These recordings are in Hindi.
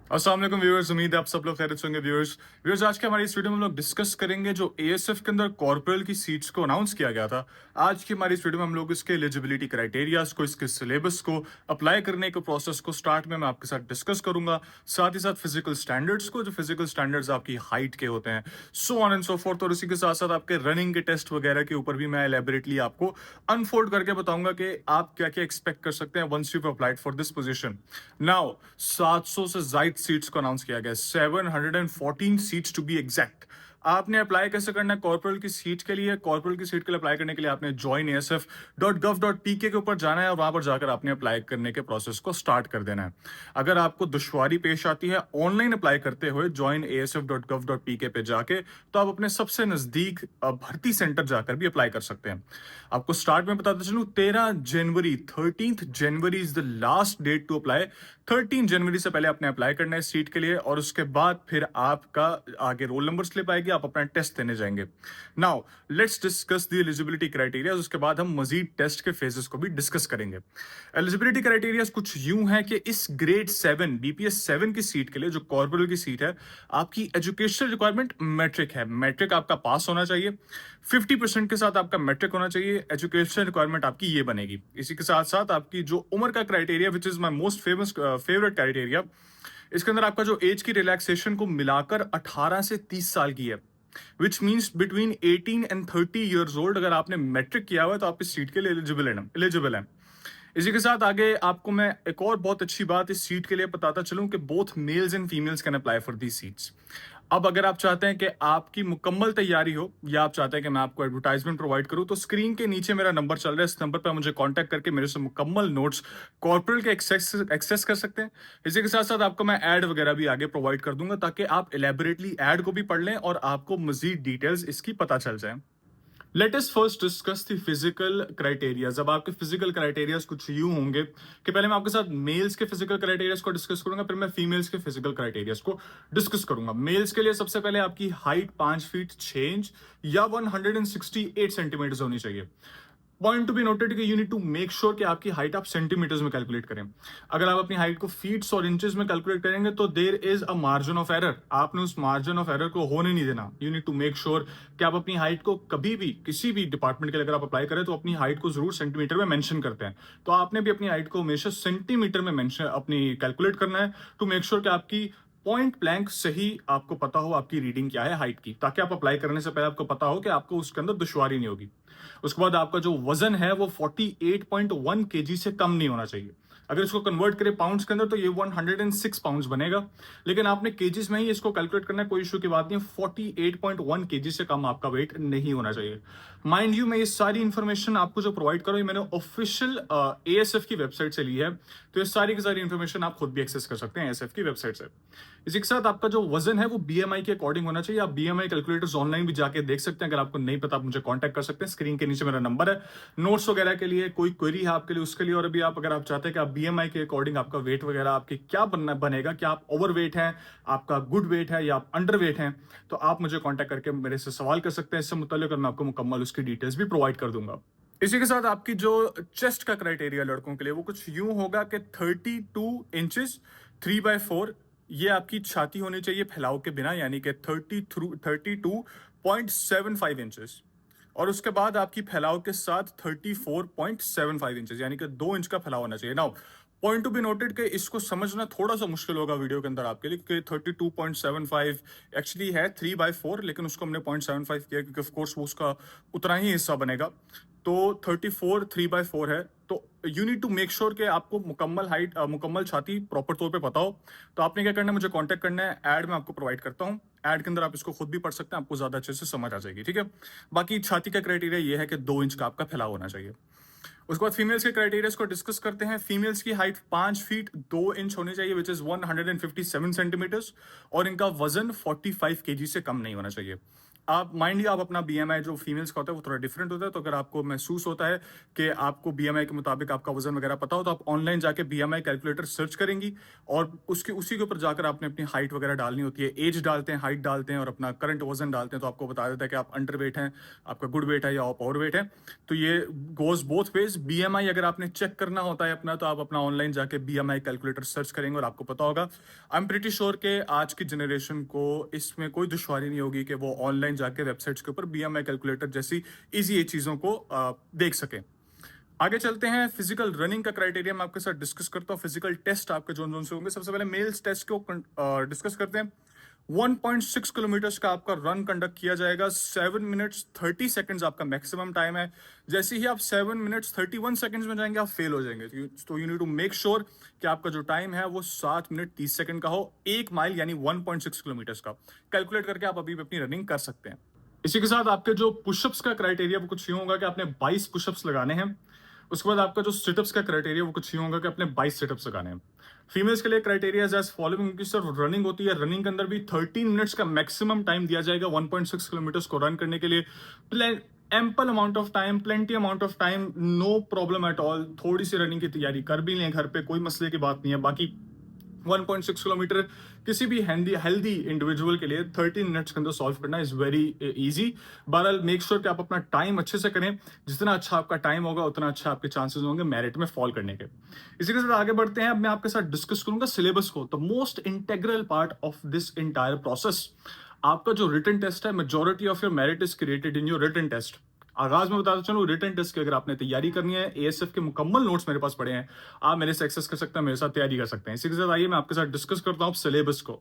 अस्सलाम वालेकुम व्यूअर्स, उम्मीद है आप सब लोग खैरियत से होंगे। व्यूअर्स आज के हमारी इस वीडियो में हम लोग डिस्कस करेंगे जो एएसएफ के अंदर कॉर्पोरल की सीट्स को अनाउंस किया गया था। आज की हमारी इस वीडियो में हम लोग इसके एलिजिबिलिटी क्राइटेरियाज को, इसके सिलेबस को, अप्लाई करने के प्रोसेस को स्टार्ट में मैं आपके साथ डिस्कस करूंगा। साथ ही साथ फिजिकल स्टैंडर्ड्स को, जो फिजिकल स्टैंडर्ड्स आपकी हाइट के होते हैं, so on and so fourth. और इसी के साथ साथ आपके रनिंग के टेस्ट वगैरह के ऊपर भी मैं एलेबोरेटली आपको अनफोल्ड करके बताऊंगा कि आप क्या क्या एक्सपेक्ट कर सकते हैं once you applied for this position. Now 700 से ज्यादा सीट्स को अनाउंस किया गया, 714 सीट्स टू बी एग्जैक्ट। आपने अप्लाई कैसे करना है कॉर्पोरल की सीट के लिए? कॉर्पोरल की सीट के लिए अप्लाई करने के लिए आपने joinasf.gov.pk के ऊपर जाना है और वहां पर जाकर आपने अप्लाई करने के प्रोसेस को स्टार्ट कर देना है। अगर आपको दुश्वारी पेश आती है ऑनलाइन अप्लाई करते हुए joinasf.gov.pk पे जाके, तो आप अपने सबसे नजदीक भर्ती सेंटर जाकर भी अप्लाई कर सकते हैं। आपको स्टार्ट में बताते चलूं, 13 January is the last date to apply. 13 जनवरी से पहले आपने अप्लाई करना है सीट के लिए, और उसके बाद फिर आपका आगे रोल नंबर स्लिप आएगी, आप अपना टेस्ट देने जाएंगे। Now let's discuss the eligibility criteria. उसके बाद हम मजीद टेस्ट के फेजेस को भी डिस्कस करेंगे। एलिजिबिलिटी क्राइटेरिया कुछ यूं है कि इस ग्रेड 7 बीपीएस 7 की सीट के लिए, जो कॉर्पोरल की सीट है, आपकी एजुकेशनल रिक्वायरमेंट मैट्रिक है। मैट्रिक आपका पास होना चाहिए, 50% के साथ आपका मैट्रिक होना चाहिए। एजुकेशनल रिक्वायरमेंट आपकी ये बनेगी। इसी के साथ साथ आपकी जो उम्र का criteria, which is my most favourite criteria, इसके अंदर आपका जो एज की रिलैक्सेशन को मिलाकर 18 से 30 साल की है, which means between 18 and 30 years old. अगर आपने मैट्रिक किया हुआ है तो आप इस सीट के लिए एलिजिबल हैं। इसी के साथ आगे आपको मैं एक और बहुत अच्छी बात इस सीट के लिए बताता चलूं कि both mails and females can apply for the seats. अब अगर आप चाहते हैं कि आपकी मुकम्मल तैयारी हो, या आप चाहते हैं कि मैं आपको एडवर्टाइजमेंट प्रोवाइड करूं, तो स्क्रीन के नीचे मेरा नंबर चल रहा है। इस नंबर पर मुझे कांटेक्ट करके मेरे से मुकम्मल नोट्स कॉर्पोरल के एक्सेस कर सकते हैं। इसी के साथ साथ आपको मैं ऐड वगैरह भी आगे प्रोवाइड कर दूंगा, ताकि आप एलेबोरेटली ऐड को भी पढ़ लें और आपको मजीद डिटेल्स इसकी पता चल जाए। Let us first discuss the physical criterias. अब आपके फिजिकल क्राइटेरियाज कुछ यूं होंगे कि पहले मैं आपके साथ मेल्स के फिजिकल क्राइटेरियाज को डिस्कस करूंगा, फिर मैं फीमेल्स के फिजिकल क्राइटेरियाज को डिस्कस करूंगा। मेल्स के लिए सबसे पहले आपकी हाइट 5 फीट 6 इंच या 168 सेंटीमीटर होनी चाहिए। Point to be noted that you need to make sure कि आपकी हाइट आप सेंटीमीटर्स में कैलकुलेट करें। अगर आप अपनी हाइट को फीट्स और इंचेस में कैलकुलेट करेंगे तो there is a margin of error. आपने उस मार्जिन ऑफ एरर को होने नहीं देना। You need to make sure कि आप अपनी हाइट को कभी भी किसी भी डिपार्टमेंट के लिए अगर आप अप्लाई करें तो अपनी हाइट को जरूर सेंटीमीटर में मेंशन करते हैं। तो आपने भी अपनी हाइट को हमेशा सेंटीमीटर में मेंशन अपनी कैलकुलेट करना है, टू मेक श्योर कि आपकी पॉइंट ब्लैंक सही आपको पता हो आपकी रीडिंग क्या है हाइट की, ताकि आप अप्लाई करने से पहले आपको पता हो कि आपको उसके अंदर दुश्वारी नहीं होगी। उसके बाद आपका जो वजन है वो 48.1 केजी से कम नहीं होना चाहिए। अगर इसको कन्वर्ट करें पाउंड्स के अंदर तो ये 106 पाउंड्स बनेगा, लेकिन आपने केजीज में ही इसको कैलकुलेट करना है, कोई इशू की बात नहीं है। 48.1 केजी से कम आपका वेट नहीं होना चाहिए। माइंड यू, मैं ये सारी इंफॉर्मेशन आपको जो प्रोवाइड कर रहा हूं, मैंने ऑफिशियल एएसएफ की वेबसाइट से ली है, तो ये सारी की सारी इंफॉर्मेशन आप खुद भी एक्सेस कर सकते हैं एएसएफ की वेबसाइट से। इसी के साथ आपका जो वजन है वो बीएमआई के अकॉर्डिंग होना चाहिए। आप बीएमआई कैलकुलेटर्स ऑनलाइन भी जाके देख सकते हैं। अगर आपको नहीं पता आप मुझे कांटेक्ट कर सकते हैं, स्क्रीन के नीचे मेरा नंबर है। नोट्स वगैरह के लिए कोई क्वेरी है आपके लिए, उसके लिए। और अभी आप अगर आप चाहते हैं कि आप बीएमआई के अकॉर्डिंग आपका वेट वगैरह आपकी क्या बनेगा, क्या आप ओवर वेट है, आपका गुड वेट है या आप अंडर वेट है, तो आप मुझे कॉन्टेक्ट करके मेरे से सवाल कर सकते हैं इससे मुताल्लिक, और मैं आपको मुकम्मल उसकी डिटेल्स भी प्रोवाइड कर दूंगा। इसी के साथ आपकी जो चेस्ट का क्राइटेरिया लड़कों के लिए वो कुछ यूं होगा कि 32 इंचेस 3/4 ये आपकी छाती होनी चाहिए फैलाव के बिना, यानी कि 32.75 इंचेस। और उसके बाद आपकी फैलाव के साथ 34.75 इंचेस, यानी कि 2 इंच का फैलाव होना चाहिए। Now point to be noted कि इसको समझना थोड़ा सा मुश्किल होगा वीडियो के अंदर आपके लिए, कि 32.75 एक्चुअली है 3/4, लेकिन उसको हमने 0.75 किया क्योंकि ऑफकोर्स वो उसका उतना ही हिस्सा बनेगा। तो 34 3/4 है। तो you need to make sure कि आपको मुकम्मल हाइट, मुकम्मल छाती प्रॉपर तौर पे पता हो। तो आपने क्या करना है, मुझे कांटेक्ट करना है। ऐड में आपको प्रोवाइड करता हूँ, ऐड के अंदर आप इसको खुद भी पढ़ सकते हैं, आपको ज्यादा अच्छे से समझ आ जाएगी। ठीक है, बाकी छाती का क्राइटेरिया ये है कि 2 इंच का आपका फैलाव होना चाहिए। उसके बाद फीमेल्स के क्राइटेरिया को डिस्कस करते हैं। फीमेल्स की हाइट 5 फीट 2 इंच होनी चाहिए, विच इज 157 सेंटीमीटर्स, और इनका वजन 45 केजी से कम नहीं होना चाहिए। आप माइंड आप अपना बीएमआई जो फीमेल्स का होता है वो थोड़ा डिफरेंट होता है, तो अगर आपको महसूस होता है कि आपको बीएमआई के मुताबिक आपका वजन वगैरह पता हो, तो आप ऑनलाइन जाके बीएमआई कैलकुलेटर सर्च करेंगी और उसी के ऊपर जाकर आपने अपनी हाइट वगैरह डालनी होती है। एज डालते हैं, हाइट डालते हैं और अपना करंट वजन डालते हैं, तो आपको बता देता है कि आप अंडर वेट हैं, आपका गुड वेट है या आप ओवर वेट है। तो ये गोज बोथ वेज। बीएमआई अगर आपने चेक करना होता है अपना, तो आप अपना ऑनलाइन जाके बीएमआई कैलकुलेटर सर्च करेंगे और आपको पता होगा। आई एम प्रीटी श्योर कि आज की जनरेशन को इसमें कोई दुश्वारी नहीं होगी कि वो ऑनलाइन जाके वेबसाइट्स के ऊपर बीएमआई कैलकुलेटर जैसी इजी ये चीज़ों को देख सकें। आगे चलते हैं, फिजिकल रनिंग का क्राइटेरिया मैं आपके साथ डिस्कस करता हूँ। फिजिकल टेस्ट आपके जोन से होंगे। सबसे पहले मेल्स टेस्ट को डिस्कस करते हैं। 1.6 किलोमीटर का आपका रन कंडक्ट किया जाएगा। 7 मिनट्स 30 सेकंड्स आपका मैक्सिमम टाइम है। जैसे ही आप 7 मिनट्स 31 सेकंड्स में जाएंगे, आप फेल हो जाएंगे। तो you need to make sure कि आपका जो टाइम है वो 7 मिनट 30 सेकंड का हो। 1 माइल यानी 1.6 किलोमीटर का कैलकुलेट करके आप अभी भी अपनी रनिंग कर सकते हैं। इसी के साथ आपके जो पुशअप्स का क्राइटेरिया वो कुछ यूं होगा कि आपने 22 पुशअप्स लगाने हैं। उसके बाद आपका जो सिटअप्स का क्राइटेरिया वो कुछ यूं होगा कि आपने 22 सिटअप्स लगाने हैं। फीमेल्स के लिए क्राइटेरिया एज फॉलोइंग, उनकी सिर्फ रनिंग होती है। रनिंग के अंदर भी 13 मिनट्स का मैक्सिमम टाइम दिया जाएगा 1.6 किलोमीटर को रन करने के लिए। Ample amount of time, plenty amount of time, no problem at all. थोड़ी सी रनिंग की तैयारी कर भी लें घर पे, कोई मसले की बात नहीं है। बाकी 1.6 किलोमीटर किसी भी हेल्दी इंडिविजुअल के लिए 13 मिनट्स के अंदर सॉल्व करना इज वेरी इजी। बहरहाल मेक श्योर कि आप अपना टाइम अच्छे से करें। जितना अच्छा आपका टाइम होगा उतना अच्छा आपके चांसेस होंगे मेरिट में फॉल करने के। इसी के साथ आगे बढ़ते हैं। अब मैं आपके साथ डिस्कस करूंगा सिलेबस को, the most integral part of this entire process. आपका जो रिटन टेस्ट है, majority of your merit is created in your written test. आगाज में बताता चलूं, रिटन टेस्ट की अगर आपने तैयारी करनी है, एएसएफ के मुकम्मल नोट्स मेरे पास पड़े हैं, आप मेरे से एक्सेस कर सकते हैं, मेरे साथ तैयारी कर सकते हैं। इसी के साथ आइए मैं आपके साथ डिस्कस करता हूं सिलेबस को।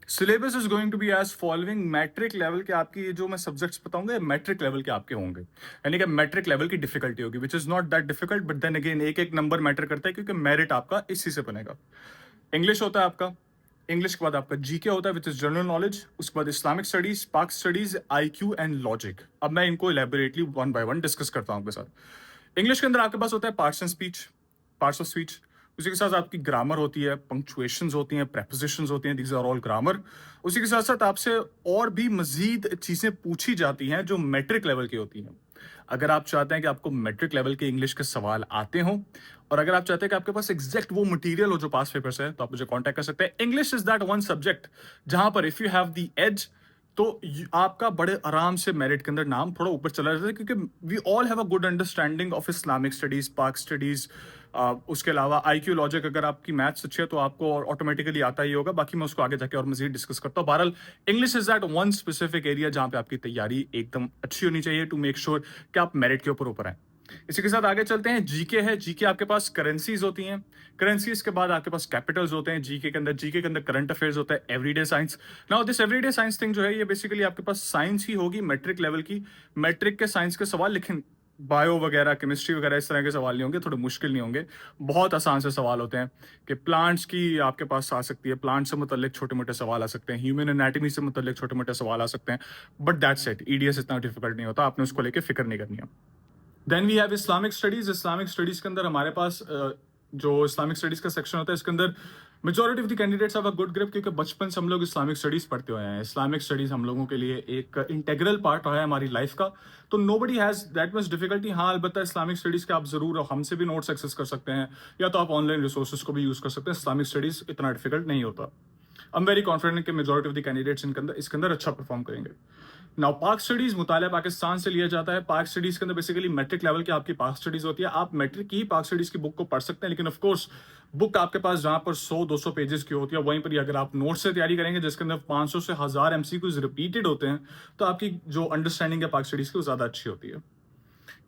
Syllabus is going to be as following. Matric level के आपकी जो मैं सब्जेक्ट्स बताऊंगा मैट्रिक लेवल के आपके होंगे, यानी कि मैट्रिक लेवल की डिफिकल्टी होगी, which is not that difficult, but then again एक एक नंबर मैटर करता है क्योंकि मेरिट आपका इसी से बनेगा। इंग्लिश होता है आपका, इंग्लिश के बाद आपका जीके होता है विच इज जनरल नॉलेज। उसके बाद Islamic studies, Pak studies, IQ and logic. अब मैं इनको elaborately one by one discuss करता हूं आपके साथ। इंग्लिश के अंदर आपके पास होता है parts and speech, parts of speech. उसी के साथ आपकी ग्रामर होती है, पंक्चुएशंस होती हैं, प्रेपोजिशंस होती हैं, दीज आर ऑल ग्रामर। उसी के साथ साथ आपसे और भी मजीद चीजें पूछी जाती हैं जो मैट्रिक लेवल की होती हैं। अगर आप चाहते हैं कि आपको मैट्रिक लेवल के इंग्लिश के सवाल आते हों, और अगर आप चाहते हैं कि आपके पास एग्जैक्ट वो मटेरियल हो जो पास पेपर से है, तो आप मुझे कांटेक्ट कर सकते हैं। English is that one subject जहां पर if you have the edge, तो आपका बड़े आराम से मेरिट के अंदर नाम थोड़ा ऊपर चला जाता है, क्योंकि we all have a good understanding of Islamic studies, Pak studies. उसके अलावा आईक्यू लॉजिक, अगर आपकी मैथ्स अच्छी है तो आपको ऑटोमेटिकली आता ही होगा। बाकी मैं उसको आगे जाके और मजीद डिस्कस करता हूँ। बहरहाल English is that one specific area जहां पे आपकी तैयारी एकदम अच्छी होनी चाहिए टू मेक श्योर कि आप मेरिट के ऊपर आए। इसी के साथ आगे चलते हैं। जीके है, जीके आपके पास करेंसीज होती हैं, करेंसीज के बाद आपके पास कैपिटल्स होते हैं जीके के अंदर करंट अफेयर्स होता है, everyday science. Now this everyday science thing जो है ये बेसिकली आपके पास साइंस ही होगी मैट्रिक लेवल की। मैट्रिक के साइंस के सवाल, लेकिन बायो वगैरह, केमिस्ट्री वगैरह इस तरह के सवाल नहीं होंगे, थोड़े मुश्किल नहीं होंगे, बहुत आसान से सवाल होते हैं। कि प्लांट्स की आपके पास आ सकती है, प्लांट से मुतल्लिक छोटे मोटे सवाल आ सकते हैं, ह्यूमन एनाटॉमी से मुतल्लिक छोटे मोटे सवाल आ सकते हैं, बट दैट्स इट। ईडीएस इतना डिफिकल्ट नहीं होता, आपने उसको लेकर फिक्र नहीं करनी है। Then we have Islamic studies. Islamic studies के अंदर हमारे पास जो इस्लामिक स्टडीज का सेक्शन होता है, इसके अंदर majority of the candidates have a good grip, क्योंकि बचपन से हम लोग इस्लामिक स्टडीज पढ़ते हुए हैं। इस्लामिक स्टडीज हम लोगों के लिए एक इंटेग्रल पार्ट रहा है हमारी लाइफ का, तो nobody has that much difficulty. हाँ, अलबत्ता इस्लामिक स्टडीज के आप जरूर हमसे भी नोट्स एक्सेस कर सकते हैं, या तो आप ऑनलाइन रिसोर्सेज को भी यूज कर सकते हैं। इस्लामिक स्टडीज इतना डिफिकल्ट नहीं होता। आई एम वेरी कॉन्फिडेंट कि मेजॉरिटी ऑफ द कैंडिडेट्स इसके अंदर अच्छा परफॉर्म करेंगे। नाउ पाक स्टडीज मुताला पाकिस्तान से लिया जाता है। पाक स्टडीज के अंदर बेसिकली मैट्रिक लेवल की आपकी पाक स्टडीज होती है। आप मैट्रिक की पाक स्टडीज की बुक को पढ़ सकते हैं, लेकिन ऑफ कोर्स बुक आपके पास जहां पर 100-200 पेजेस की होती है, वहीं पर अगर आप नोट से तैयारी करेंगे जिसके अंदर 500 से 1000 एमसीक्यूज रिपीटेड होते हैं, तो आपकी जो अंडरस्टैंडिंग है पाक स्टडीज की वो ज्यादा अच्छी होती है।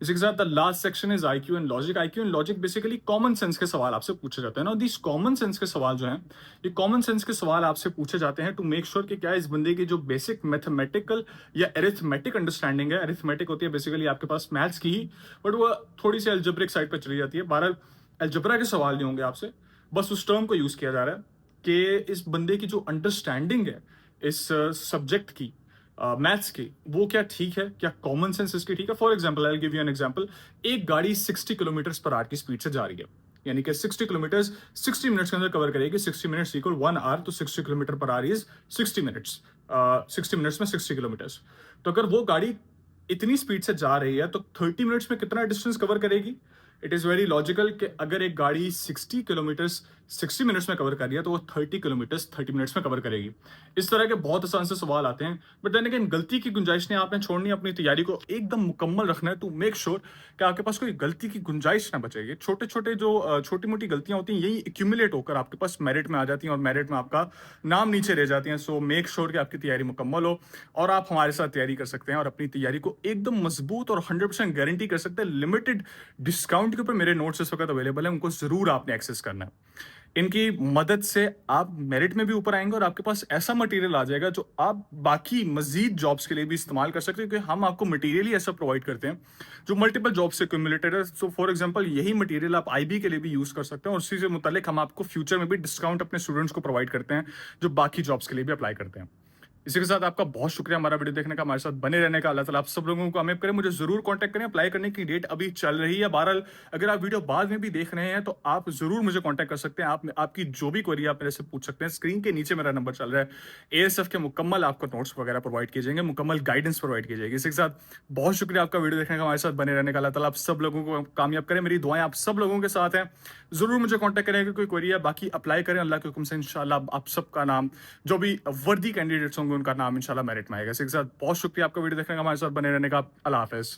इसी के साथ the last section is IQ and logic. IQ and logic basically common sense के सवाल आपसे पूछे जाते हैं ना। दिस कॉमन सेंस के सवाल जो हैं, ये कॉमन सेंस के सवाल आपसे पूछे जाते हैं टू मेक श्योर कि क्या इस बंदे की जो बेसिक मैथमेटिकल या एरिथमेटिक अंडरस्टैंडिंग है। एरिथमेटिक होती है बेसिकली आपके पास मैथ्स की ही, बट वो थोड़ी सी एल्जेब्रिक साइड पर चली जाती है। बहरहाल एल्जेब्रा के सवाल नहीं होंगे आपसे, बस उस टर्म को यूज किया जा रहा है कि इस बंदे की जो अंडरस्टैंडिंग है इस सब्जेक्ट की, मैथ्स की, वो क्या ठीक है, क्या कॉमन सेंस इसकी ठीक है। For example I give you an example, एक गाड़ी 60 किलोमीटर पर आवर की स्पीड से जा रही है, यानी कि 60 किलोमीटर्स 60 मिनट्स के अंदर कवर करेगी। 60 मिनट्स इक्वल 1 आवर, तो 60 kilometre per hour is 60 minutes. 60 minutes में 60 किलोमीटर्स। तो अगर वो गाड़ी इतनी स्पीड से जा रही है तो 30 मिनट्स में कितना डिस्टेंस कवर करेगी? इट इज़ वेरी लॉजिकल कि अगर एक गाड़ी 60 किलोमीटर्स 60 मिनट्स में कवर कर रही है तो वो 30 किलोमीटर्स 30 मिनट्स में कवर करेगी। इस तरह के बहुत आसान से सवाल आते हैं, बट देन अगेन गलती की गुंजाइश नहीं आपने छोड़नी, अपनी तैयारी को एकदम मुकम्मल रखना है। तो मेक श्योर कि आपके पास कोई गलती की गुंजाइश ना बचे। ये छोटे छोटे जो छोटी मोटी गलतियां होती हैं यही एक्यूमुलेट होकर आपके पास मेरिट में आ जाती हैं और मेरिट में आपका नाम नीचे रह जाती हैं। सो मेक श्योर कि आपकी तैयारी मुकम्मल हो और आप हमारे साथ तैयारी कर सकते हैं और अपनी तैयारी को एकदम मजबूत और 100% गारंटी कर सकते हैं। लिमिटेड डिस्काउंट के ऊपर मेरे नोट्स इस वक्त अवेलेबल है, उनको जरूर आपने एक्सेस करना है। इनकी मदद से आप मेरिट में भी ऊपर आएंगे और आपके पास ऐसा मटेरियल आ जाएगा जो आप बाकी मजीद जॉब्स के लिए भी इस्तेमाल कर सकते हैं, क्योंकि हम आपको मटेरियल ही ऐसा प्रोवाइड करते हैं जो मल्टीपल जॉब से क्यूमुलेटेड है। सो फॉर एग्जांपल यही मटेरियल आप आईबी के लिए भी यूज कर सकते हैं और उसी से मुतालिक हम आपको फ्यूचर में भी डिस्काउंट अपने स्टूडेंट्स को प्रोवाइड करते हैं जो बाकी जॉब्स के लिए भी अप्लाई करते हैं। इसी के साथ आपका बहुत शुक्रिया हमारा वीडियो देखने का, हमारे साथ बने रहने का। अल्लाह ताला आप सब लोगों को कामयाब करें। मुझे जरूर कांटेक्ट करें। अप्लाई करने की डेट अभी चल रही है। बहरहाल अगर आप वीडियो बाद में भी देख रहे हैं तो आप जरूर मुझे कांटेक्ट कर सकते हैं। आपकी जो भी क्वेरी आप मेरे से पूछ सकते हैं। स्क्रीन के नीचे मेरा नंबर चल रहा है। एएसएफ के मुकम्मल आपको नोट्स वगैरह प्रोवाइड किए जाएंगे, मुकम्मल गाइडेंस प्रोवाइड की जाएगी। इसी के साथ बहुत शुक्रिया आपका वीडियो देखने का, हमारे साथ बने रहने का। अल्लाह ताला आप सब लोगों को कामयाब करें। मेरी दुआएं आप सब लोगों के साथ हैं। जरूर मुझे कांटेक्ट करें अगर कोई क्वेरी है। बाकी अप्लाई करें अल्लाह के हुक्म से। इंशाल्लाह आप सबका नाम, जो भी वर्दी कैंडिडेट्स होंगे उनका नाम इंशाल्लाह मेरिट में आएगा। इसी के साथ बहुत शुक्रिया आपका वीडियो देखने का, हमारे साथ बने रहने का। अल्लाह हाफिज।